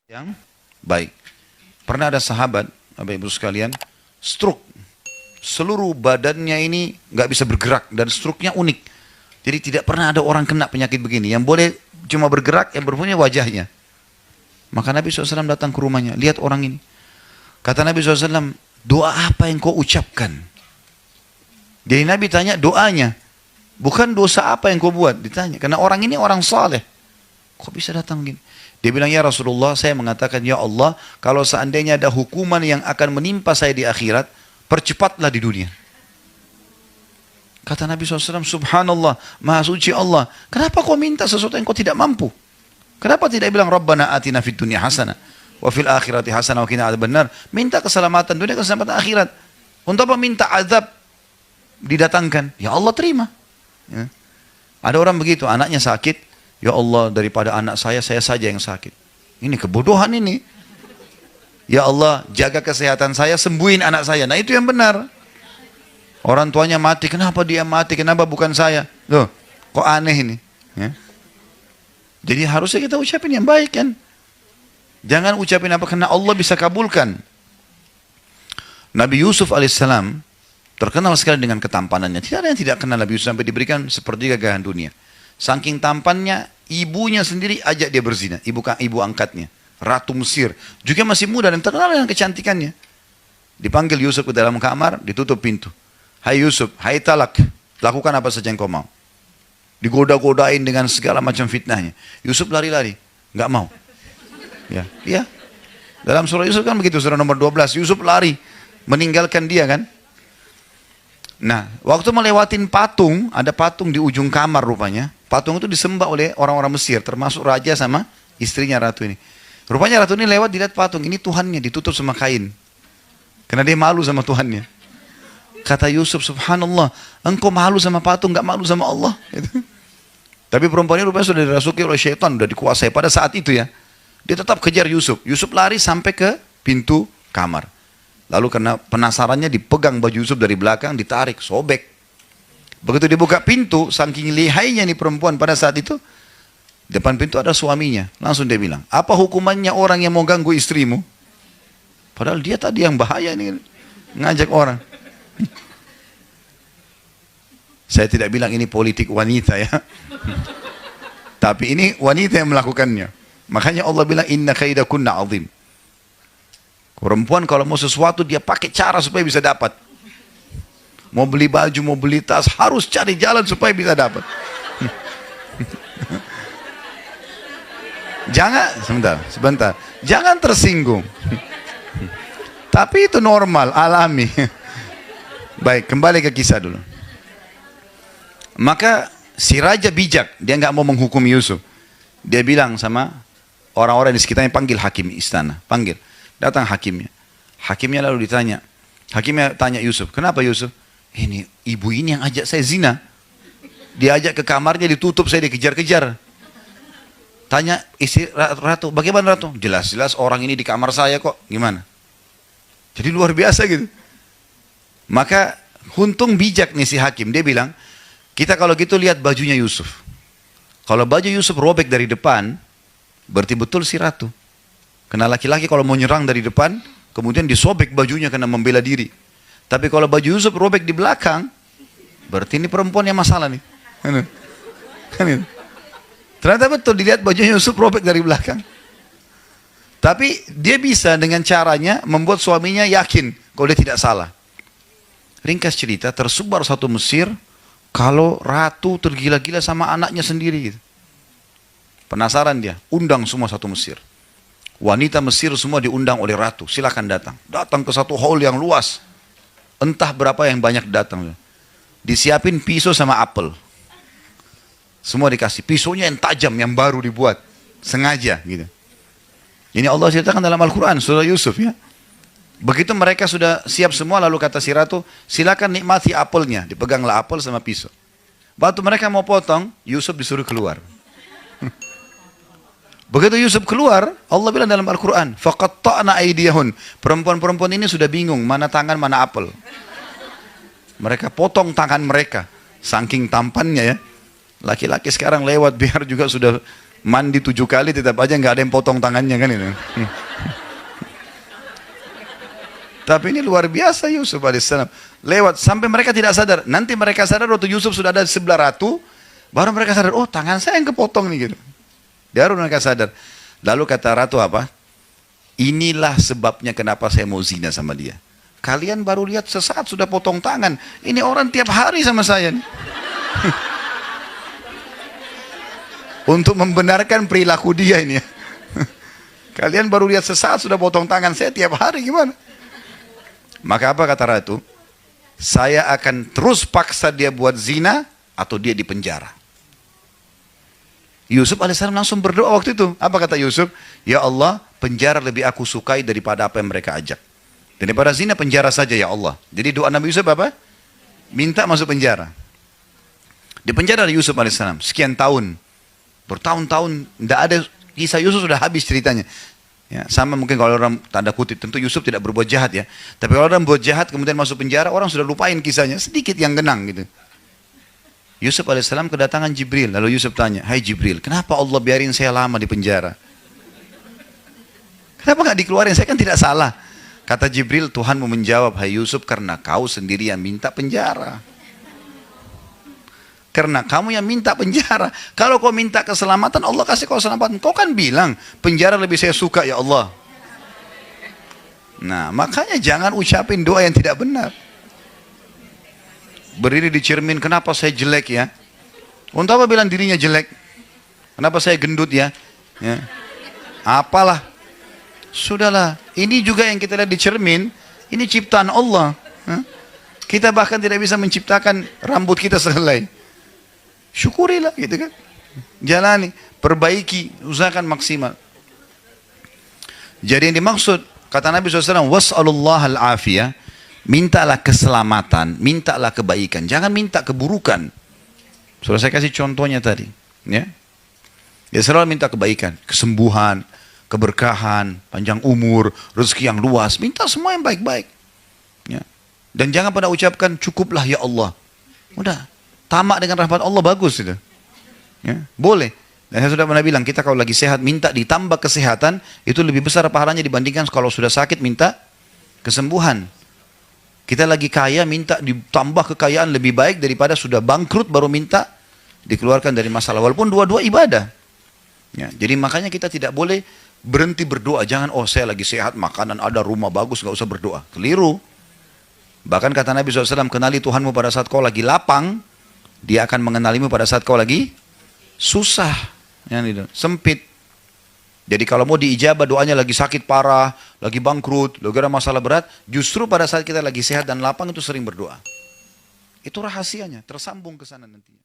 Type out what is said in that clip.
yang baik. Pernah ada sahabat, Bapak Ibu sekalian, stroke. Seluruh badannya ini nggak bisa bergerak dan stroke-nya unik. Jadi tidak pernah ada orang kena penyakit begini. Yang boleh cuma bergerak, yang berpunya wajahnya. Maka Nabi SAW datang ke rumahnya, lihat orang ini. Kata Nabi SAW, doa apa yang kau ucapkan? Jadi Nabi tanya doanya, bukan dosa apa yang kau buat, ditanya. Karena orang ini orang saleh. Kok bisa datang gini? Dia bilang, ya Rasulullah, saya mengatakan, ya Allah, kalau seandainya ada hukuman yang akan menimpa saya di akhirat, percepatlah di dunia. Kata Nabi SAW, subhanallah, maha suci Allah. Kenapa kau minta sesuatu yang kau tidak mampu? Kenapa tidak bilang, Rabbana atina fid dunya hasanah, wa fil akhirati hasanah, wa qina adzabannar. Minta keselamatan dunia, keselamatan akhirat. Untuk apa minta azab didatangkan? Ya Allah terima. Ya. Ada orang begitu, anaknya sakit, ya Allah daripada anak saya saja yang sakit. Ini kebodohan ini. Ya Allah jaga kesehatan saya, sembuhin anak saya. Nah itu yang benar. Orang tuanya mati, kenapa dia mati? Kenapa bukan saya? Loh, kok aneh ini? Ya. Jadi harusnya kita ucapin yang baik kan. Jangan ucapin apa, karena Allah bisa kabulkan. Nabi Yusuf alaihissalam terkenal sekali dengan ketampanannya. Tidak ada yang tidak kenal Nabi Yusuf sampai diberikan sepertiga gagahan dunia. Saking tampannya, ibunya sendiri ajak dia berzina. Ibu angkatnya, Ratu Mesir. Juga masih muda dan terkenal dengan kecantikannya. Dipanggil Yusuf ke dalam kamar, ditutup pintu. Hai Yusuf, hai talak, lakukan apa saja yang kau mau. Digoda-godain dengan segala macam fitnahnya. Yusuf lari-lari, nggak mau. Ya. Dalam surah Yusuf kan begitu, surah nomor 12. Yusuf lari, meninggalkan dia kan. Nah, waktu melewatin patung, ada patung di ujung kamar rupanya. Patung itu disembah oleh orang-orang Mesir, termasuk raja sama istrinya ratu ini. Rupanya ratu ini lewat, dilihat patung, ini Tuhannya, ditutup sama kain. Karena dia malu sama Tuhannya. Kata Yusuf, subhanallah, engkau malu sama patung, gak malu sama Allah. Gitu. Tapi perempuan ini rupanya sudah dirasuki oleh syaitan, sudah dikuasai pada saat itu ya. Dia tetap kejar Yusuf. Yusuf lari sampai ke pintu kamar. Lalu karena penasarannya dipegang baju Yusuf dari belakang, ditarik, sobek. Begitu dibuka pintu, saking lihainya nih perempuan pada saat itu, depan pintu ada suaminya. Langsung dia bilang, apa hukumannya orang yang mau ganggu istrimu? Padahal dia tadi yang bahaya nih, ngajak orang. Saya tidak bilang ini politik wanita ya. Tapi ini wanita yang melakukannya. Makanya Allah bilang, inna kaidakunna azim. Perempuan kalau mau sesuatu dia pakai cara supaya bisa dapat. Mau beli baju, mau beli tas, harus cari jalan supaya bisa dapat. Jangan, sebentar. Jangan tersinggung. Tapi itu normal, alami. Baik, kembali ke kisah dulu. Maka si raja bijak, dia nggak mau menghukum Yusuf. Dia bilang sama orang-orang di sekitarnya, panggil hakim istana, panggil. Datang hakimnya. Hakimnya lalu ditanya. Hakimnya tanya Yusuf, kenapa Yusuf? Ini ibu ini yang ajak saya zina. Dia ajak ke kamarnya, ditutup, saya dikejar-kejar. Tanya istri ratu, bagaimana ratu? Jelas-jelas orang ini di kamar saya kok, gimana? Jadi luar biasa gitu. Maka untung bijak nih si hakim, dia bilang, kita kalau gitu lihat bajunya Yusuf. Kalau baju Yusuf robek dari depan, berarti betul si ratu. Karena laki-laki kalau mau nyerang dari depan, kemudian disobek bajunya karena membela diri. Tapi kalau baju Yusuf robek di belakang, berarti ini perempuan yang masalah nih. Ternyata betul dilihat bajunya Yusuf robek dari belakang. Tapi dia bisa dengan caranya membuat suaminya yakin kalau dia tidak salah. Ringkas cerita, tersebar satu Mesir kalau ratu tergila-gila sama anaknya sendiri. Penasaran dia, undang semua satu Mesir. Wanita Mesir semua diundang oleh ratu, silakan datang. Datang ke satu hall yang luas. Entah berapa yang banyak datang. Disiapin pisau sama apel. Semua dikasih. Pisaunya yang tajam, yang baru dibuat. Sengaja gitu. Ini Allah ceritakan dalam Al-Quran, surah Yusuf ya. Begitu mereka sudah siap semua, lalu kata si ratu, silakan nikmati apelnya. Dipeganglah apel sama pisau. Waktu mereka mau potong, Yusuf disuruh keluar. Begitu Yusuf keluar, Allah bilang dalam Al-Quran, faqatta'na aydiyahun. Perempuan-perempuan ini sudah bingung, mana tangan, mana apel. Mereka potong tangan mereka, saking tampannya ya. Laki-laki sekarang lewat biar juga sudah Mandi 7 kali tetap aja nggak ada yang potong tangannya kan itu. Tapi ini luar biasa Yusuf alaihissalam. Lewat sampai mereka tidak sadar. Nanti mereka sadar waktu Yusuf sudah ada di sebelah ratu, baru mereka sadar, oh tangan saya yang kepotong nih gitu. Baru mereka sadar. Lalu kata ratu apa? Inilah sebabnya kenapa saya mau zina sama dia. Kalian baru lihat sesaat sudah potong tangan. Ini orang tiap hari sama saya nih. Untuk membenarkan perilaku dia ini. Kalian baru lihat sesaat sudah potong tangan, saya tiap hari gimana? Maka apa kata ratu? Saya akan terus paksa dia buat zina atau dia dipenjara. Yusuf alaihissalam langsung berdoa waktu itu. Apa kata Yusuf? Ya Allah, penjara lebih aku sukai daripada apa yang mereka ajak. Daripada zina, penjara saja ya Allah. Jadi doa Nabi Yusuf apa? Minta masuk penjara. Di penjara ada Yusuf alaihissalam sekian tahun. Bertahun-tahun, tidak ada, kisah Yusuf sudah habis ceritanya. Ya, sama mungkin kalau orang tanda kutip, tentu Yusuf tidak berbuat jahat ya. Tapi kalau orang berbuat jahat kemudian masuk penjara, orang sudah lupain kisahnya, sedikit yang genang gitu. Yusuf alaihissalam kedatangan Jibril, lalu Yusuf tanya, hai Jibril, kenapa Allah biarin saya lama di penjara? Kenapa nggak dikeluarin? Saya kan tidak salah. Kata Jibril, Tuhanmu menjawab, hai Yusuf, karena kau sendiri yang minta penjara. Karena kamu yang minta penjara. Kalau kau minta keselamatan, Allah kasih kau keselamatan. Kau kan bilang, penjara lebih saya suka ya Allah. Nah, makanya jangan ucapin doa yang tidak benar. Berdiri di cermin, kenapa saya jelek ya? Untuk apa bilang dirinya jelek? Kenapa saya gendut ya? Ya. Apalah. Sudahlah. Ini juga yang kita lihat di cermin, ini ciptaan Allah. Kita bahkan tidak bisa menciptakan rambut kita sehelai. Syukurilah gitu kan. Jalani, perbaiki, usahakan maksimal. Jadi yang dimaksud, kata Nabi SAW, was'alullah al-afiyah, mintalah keselamatan, mintalah kebaikan, jangan minta keburukan. Sudah saya kasih contohnya tadi. Ya, ya selalu minta kebaikan, kesembuhan, keberkahan, panjang umur, rezeki yang luas, minta semua yang baik-baik. Ya. Dan jangan pernah ucapkan, cukuplah ya Allah. Udah. Tamak dengan rahmat Allah bagus itu. Ya, boleh. Dan saya sudah pernah bilang, kita kalau lagi sehat minta ditambah kesehatan, itu lebih besar pahalanya dibandingkan kalau sudah sakit minta kesembuhan. Kita lagi kaya minta ditambah kekayaan lebih baik daripada sudah bangkrut baru minta dikeluarkan dari masalah. Walaupun dua-dua ibadah. Ya, jadi makanya kita tidak boleh berhenti berdoa. Jangan, oh saya lagi sehat, makanan ada, rumah bagus, gak usah berdoa. Keliru. Bahkan kata Nabi SAW, kenali Tuhanmu pada saat kau lagi lapang, dia akan mengenalimu pada saat kau lagi susah, sempit. Jadi kalau mau diijabah doanya lagi sakit parah, lagi bangkrut, lagi ada masalah berat, justru pada saat kita lagi sehat dan lapang itu sering berdoa. Itu rahasianya, tersambung ke sana nantinya.